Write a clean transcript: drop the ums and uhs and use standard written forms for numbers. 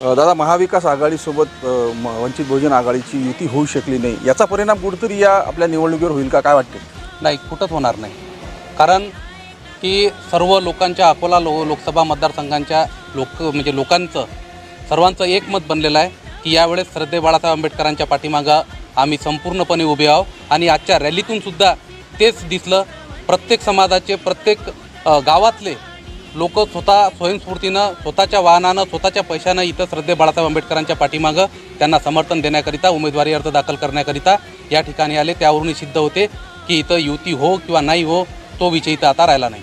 दादा, महाविकास आघाडीसोबत वंचित बहुजन आघाडीची युती होऊ शकली नाही, याचा परिणाम कुठेतरी या आपल्या निवडणुकीवर होईल का, काय वाटते? नाही, कुठंच होणार नाही. कारण की सर्व लोकांच्या अकोला लोकसभा मतदारसंघांच्या लोकांचं सर्वांचं एक मत बनलेलं आहे की यावेळेस श्रद्धे बाळासाहेब आंबेडकरांच्या पाठीमागं आम्ही संपूर्णपणे उभे आहोत. आणि आजच्या रॅलीतूनसुद्धा तेच दिसलं. प्रत्येक समाजाचे, प्रत्येक गावातले लोक स्वतः स्वयंस्फूर्तीनं, स्वतःच्या वाहनानं, स्वतःच्या पैशानं इथं श्रद्धे बाळासाहेब आंबेडकरांच्या पाठीमागं त्यांना समर्थन देण्याकरिता, उमेदवारी अर्ज दाखल करण्याकरिता या ठिकाणी आले. त्यावरून सिद्ध होते की इथं युती हो किंवा नाही हो, तो विषय इथं आता राहिला नाही.